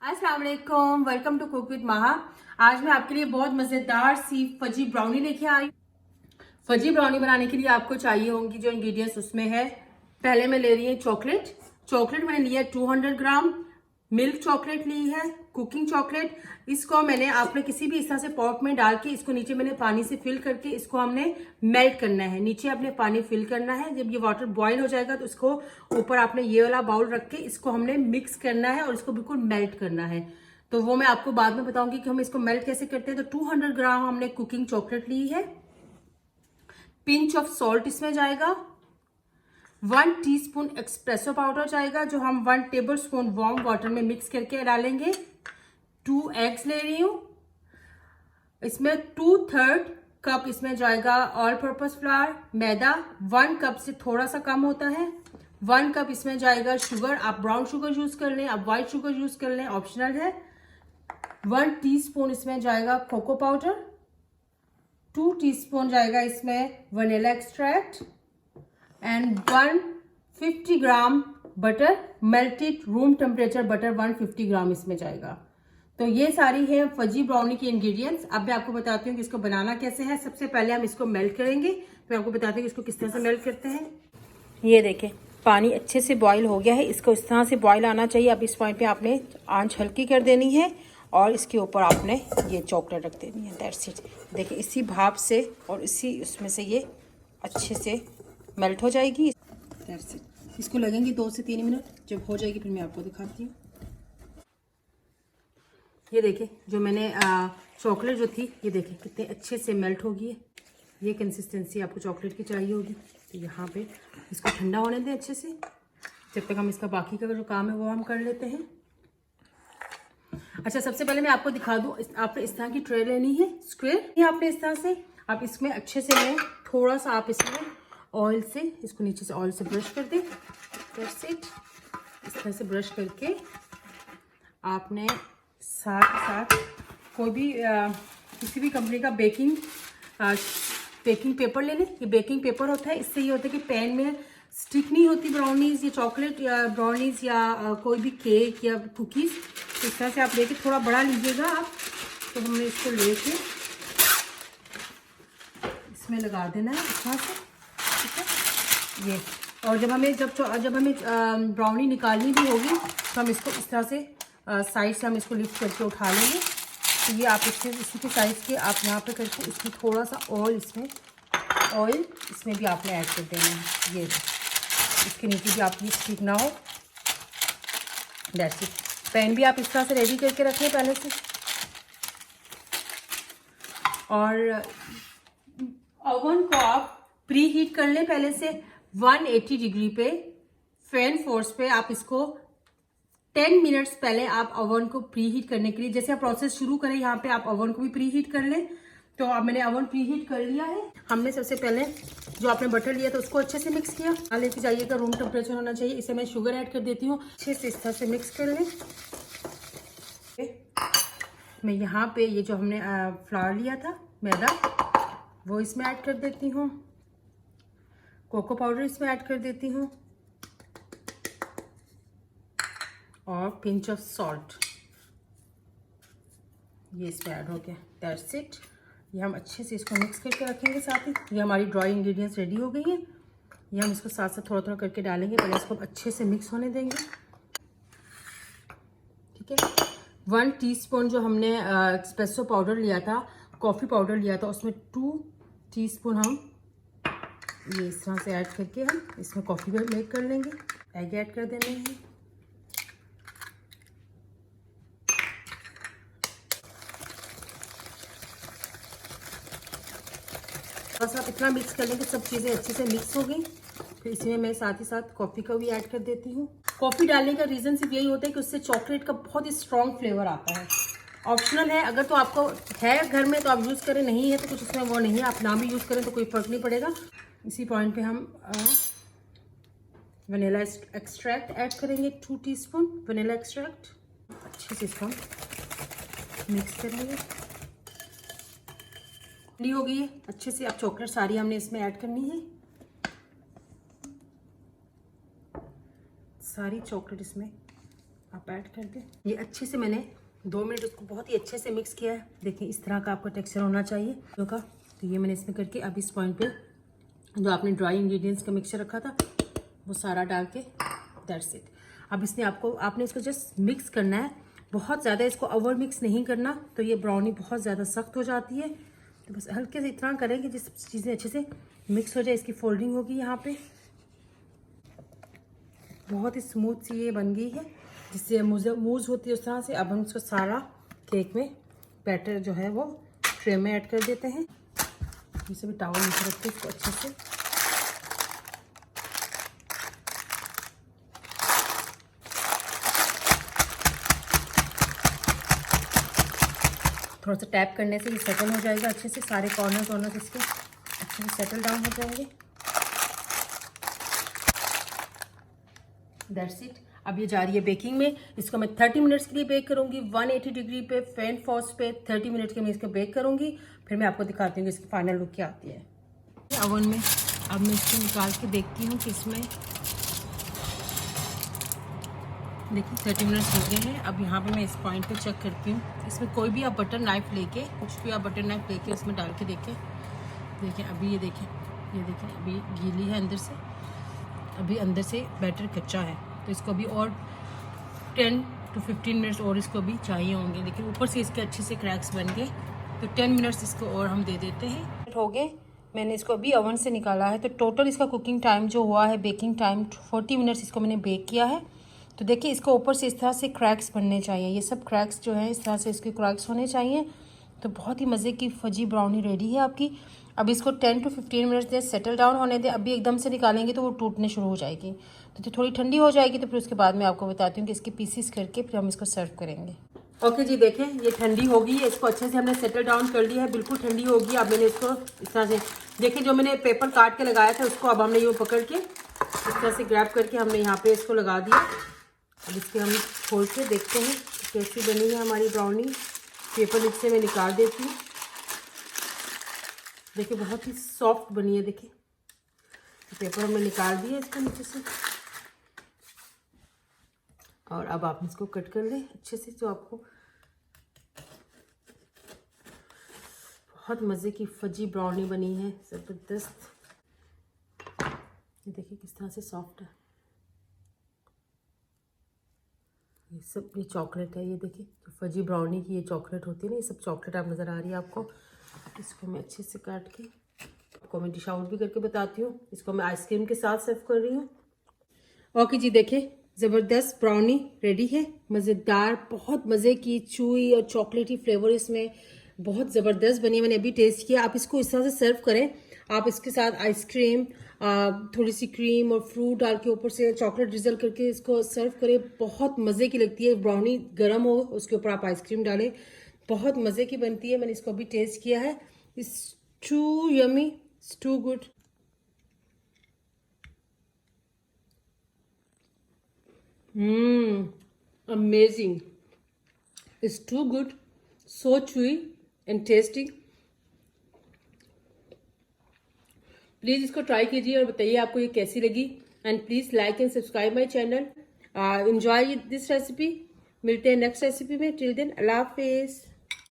अस्सलाम वालेकुम, welcome to cook with महा। आज मैं आपके लिए बहुत मजेदार सी फजी ब्राउनी लेके आई। फजी ब्राउनी बनाने के लिए आपको चाहिए होंगी जो इंग्रेडिएंट्स उसमें है। पहले मैं ले रही हूँ चॉकलेट मैंने लिया 200 ग्राम। मिल्क चॉकलेट ली है, कुकिंग चॉकलेट। इसको मैंने आपने किसी भी इस तरह से पॉट में डाल के इसको नीचे मैंने पानी से फिल करके इसको हमने मेल्ट करना है। नीचे आपने पानी फिल करना है। जब ये वाटर बॉईल हो जाएगा तो इसको ऊपर आपने ये वाला बाउल रख के इसको हमने मिक्स करना है और इसको बिल्कुल मेल्ट करना है। तो वो मैं आपको बाद में बताऊंगी कि हम इसको मेल्ट कैसे करते हैं। तो 200 ग्राम हमने कुकिंग चॉकलेट ली है। पिंच ऑफ सॉल्ट इसमें जाएगा। 1 टीस्पून एक्सप्रेसो पाउडर जाएगा जो हम 1 टेबल स्पून वार्म वाटर में मिक्स करके डालेंगे। 2 एग्स ले रही हूं। इसमें 2/3 कप इसमें जाएगा ऑल पर्पस फ्लावर। मैदा 1 कप से थोड़ा सा कम होता है। 1 कप इसमें जाएगा शुगर। आप ब्राउन शुगर यूज कर लें, आप व्हाइट शुगर यूज कर लें, ऑप्शनल है। 1 टीस्पून इसमें जाएगा कोको पाउडर। 2 टीस्पून जाएगा इसमें vanilla extract and 150 gram butter, melted room temperature butter 150 ग्राम इसमें जाएगा। तो ये सारी है फजी ब्राउनी की इंग्रेडिएंट्स। अब मैं आपको बताती हूँ कि इसको बनाना कैसे है। सबसे पहले हम इसको मेल्ट करेंगे। तो मैं आपको बताती हूँ कि इसको किस तरह से मेल्ट करते हैं। ये देखें, पानी अच्छे से बॉईल हो गया है। इसको इस तरह से बॉईल आना चाहिए। अब इस पॉइंट पे आपने आंच हल्की कर देनी है और इसके ऊपर आपने ये चॉकलेट रख देनी है। That's it. देखिए, इसी भाप से और इसी उसमें से ये अच्छे से मेल्ट हो जाएगी। That's it. इसको लगेंगे 2 से 3 मिनट। जब हो जाएगी फिर मैं आपको दिखाती हूँ। ये देखिए, जो मैंने चॉकलेट जो थी, ये देखिए कितने अच्छे से मेल्ट होगी है। ये कंसिस्टेंसी आपको चॉकलेट की चाहिए होगी। तो यहाँ पे इसको ठंडा होने दें अच्छे से, जब तक हम इसका बाकी का जो काम है वो हम कर लेते हैं। अच्छा, सबसे पहले मैं आपको दिखा दूँ, आपने इस तरह की ट्रे लेनी है, स्क्वायर। ये आपने इस तरह से आप इसमें अच्छे से लें। थोड़ा सा आप इसमें ऑयल से इसको नीचे से ऑयल से ब्रश कर दें। That's it. इस तरह से ब्रश करके आपने साथ कोई भी किसी भी कंपनी का बेकिंग पेपर ले लें। ये बेकिंग पेपर होता है। इससे ये होता है कि पैन में स्टिक नहीं होती ब्राउनीज या चॉकलेट या ब्राउनीज या कोई भी केक या कुकीज़। इस तरह से आप लेके, थोड़ा बड़ा लीजिएगा आप। तो हमने इसको लेके इसमें लगा देना है इस तरह से, ठीक है। ये और जब हमें ब्राउनी निकालनी भी होगी तो हम इसको इस तरह से साइड से हम इसको लिफ्ट करके उठा लेंगे। तो ये आप इसी के साइज़ के आप यहाँ पे करके इसमें थोड़ा सा ऑयल इसमें भी आपने ऐड कर देना है। ये इसके नीचे भी आपकी स्टिक ना हो। That's it. पैन भी आप इस तरह से रेडी करके रखें पहले से। और ओवन को आप प्री हीट कर लें पहले से 180 डिग्री पे। फैन फोर्स पे आप इसको 10 मिनट्स पहले आप ओवन को प्री हीट करने के लिए, जैसे आप प्रोसेस शुरू करें यहाँ पे आप ओवन को भी प्री हीट कर लें। तो अब मैंने ओवन प्री हीट कर लिया है। हमने सबसे पहले जो आपने बटर लिया था उसको अच्छे से मिक्स किया। लेके जाइएगा, रूम टेम्परेचर होना चाहिए। इसे मैं शुगर ऐड कर देती हूँ। अच्छे से इस तरह से मिक्स कर लें। मैं यहाँ पे ये जो हमने फ्लावर लिया था, मैदा, वो इसमें ऐड कर देती हूँ। कोको पाउडर इसमें ऐड कर देती हूँ और पिंच ऑफ सॉल्ट ये इसमें ऐड हो गया। That's it. ये हम अच्छे से इसको मिक्स करके रखेंगे साथ ही। ये हमारी ड्राई इंग्रेडिएंट्स रेडी हो गई हैं। ये हम इसको साथ साथ थोड़ा थोड़ा करके डालेंगे। पहले इसको अच्छे से मिक्स होने देंगे, ठीक है। 1 टीस्पून जो हमने एस्प्रेसो पाउडर लिया था, कॉफ़ी पाउडर लिया था, उसमें 2 टीस्पून हम ये इस तरह से ऐड करके हम इसमें कॉफ़ी मेक कर लेंगे। एग ऐड कर देने हैं। बस आप इतना मिक्स कर लेंगे, सब चीज़ें अच्छे से मिक्स हो गई। फिर इसमें मैं साथ ही साथ कॉफ़ी का भी ऐड कर देती हूँ। कॉफ़ी डालने का रीज़न सिर्फ यही होता है कि उससे चॉकलेट का बहुत ही स्ट्रॉन्ग फ्लेवर आता है। ऑप्शनल है, अगर तो आपको है घर में तो आप यूज़ करें, नहीं है तो कुछ उसमें वो नहीं है, आप ना भी यूज़ करें तो कोई फ़र्क नहीं पड़ेगा। इसी पॉइंट पे हम वनीला एक्सट्रैक्ट ऐड करेंगे। 2 टीस्पून वनीला एक्सट्रैक्ट। अच्छे से इसको मिक्स कर लेंगे। रेडी हो गई है अच्छे से। अब चॉकलेट सारी हमने इसमें ऐड करनी है। सारी चॉकलेट इसमें आप आप ऐड कर दें। ये अच्छे से मैंने 2 मिनट उसको बहुत ही अच्छे से मिक्स किया है। देखिए इस तरह का आपका टेक्सचर होना चाहिए का। तो ये मैंने इसमें करके अब इस पॉइंट पे जो आपने ड्राई इंग्रेडिएंट्स का मिक्सचर रखा था वो सारा डाल के दैट्स इट। अब इसने आपने इसको जस्ट मिक्स करना है, बहुत ज़्यादा इसको ओवर मिक्स नहीं करना, तो ये ब्राउनी बहुत ज़्यादा सख्त हो जाती है। तो बस हल्के से इतना करें कि जिस चीज़ें अच्छे से मिक्स हो जाए। इसकी फोल्डिंग होगी यहाँ पे, बहुत ही स्मूथ सी ये बन गई है, जिससे मूज होती है उस तरह से। अब हम इसको सारा केक में बैटर जो है वो ट्रे में ऐड कर देते हैं। इसे भी टावल नीचे रखते हैं इसको अच्छे से। थोड़ा सा टैप करने से ये सेटल हो जाएगा अच्छे से, सारे कॉर्नर इसके अच्छे से सेटल डाउन हो जाएंगे। That's it. अब ये जा रही है बेकिंग में। इसको मैं 30 मिनट्स के लिए बेक करूंगी 180 डिग्री पे फैन फास्ट पे। 30 मिनट के मैं इसको बेक करूंगी, फिर मैं आपको दिखाती हूँ कि इसकी फाइनल लुक क्या आती है ओवन में। अब मैं इसको निकाल के देखती हूँ कि इसमें देखिए 30 मिनट्स हो गए हैं। अब यहाँ पे मैं इस पॉइंट पे चेक करती हूँ। इसमें कोई भी आप बटर नाइफ लेके, कुछ भी आप बटर नाइफ लेके इसमें डाल के देखें। अभी ये देखें अभी गीली है अंदर से, अभी अंदर से बैटर कच्चा है। तो इसको अभी और 10 to 15 मिनट्स और इसको भी चाहिए होंगे, लेकिन ऊपर से इसके अच्छे से क्रैक्स बन गए। तो 10 मिनट्स इसको और हम दे देते हैं। हो गए, मैंने इसको अभी ओवन से निकाला है। तो टोटल इसका कुकिंग टाइम जो हुआ है, बेकिंग टाइम 40 मिनट्स इसको मैंने बेक किया है। तो देखिए इसको ऊपर से इस तरह से क्रैक्स बनने चाहिए। ये सब क्रैक्स जो है इस तरह से इसके क्रैक्स होने चाहिए। तो बहुत ही मज़े की फजी ब्राउनी रेडी है आपकी। अब इसको 10 to 15 मिनट्स दें, सेटल डाउन होने दें। अभी एकदम से निकालेंगे तो वो टूटने शुरू हो जाएगी। तो थोड़ी ठंडी हो जाएगी तो फिर उसके बाद मैं आपको बताती हूँ कि इसके पीसीस करके फिर हम इसको सर्व करेंगे। ओके जी, देखें ये ठंडी हो गई है। इसको अच्छे से हमने सेटल डाउन कर लिया है, बिल्कुल ठंडी होगी। अब मैंने इसको इस तरह से देखें, जो मैंने पेपर काट के लगाया था उसको अब हमने यूँ पकड़ के इस तरह से ग्रैब करके हमने यहाँ पे इसको लगा दिया। अब इसके हम खोल के देखते हैं कैसी बनी है हमारी ब्राउनी। पेपर नीचे मैं निकाल देती हूँ। देखिए बहुत ही सॉफ्ट बनी है। देखिए पेपर हमने निकाल दिया इसको नीचे से, और अब आप इसको कट कर लें अच्छे से। जो आपको बहुत मज़े की फजी ब्राउनी बनी है, ज़बरदस्त। ये देखिए किस तरह से सॉफ्ट है। ये सब ये चॉकलेट है। ये देखिए जो फजी ब्राउनी की ये चॉकलेट होती है ना, ये सब चॉकलेट आप नज़र आ रही है आपको। इसको मैं अच्छे से काट के आपको मैं डिश आउट भी करके बताती हूँ। इसको मैं आइसक्रीम के साथ सर्व कर रही हूँ। ओके जी, देखिए ज़बरदस्त ब्राउनी रेडी है, मज़ेदार, बहुत मज़े की चूई और चॉकलेटी फ्लेवर इसमें बहुत ज़बरदस्त बनी है। मैंने अभी टेस्ट किया। आप इसको इस तरह से सर्व करें। आप इसके साथ आइसक्रीम, थोड़ी सी क्रीम और फ्रूट डाल के ऊपर से चॉकलेट ड्रिजल करके इसको सर्व करें। बहुत मज़े की लगती है। ब्राउनी गर्म हो, उसके ऊपर आप आइसक्रीम डालें, बहुत मज़े की बनती है। मैंने इसको अभी टेस्ट किया है। It's too yummy, it's too good. Amazing, it's too good, so chewy and tasty. Please इसको ट्राई कीजिए और बताइए आपको ये कैसी लगी। And please like and subscribe my channel. Enjoy this recipe. मिलते हैं नेक्स्ट रेसिपी में। टिल देन अल्लाह हाफिज़।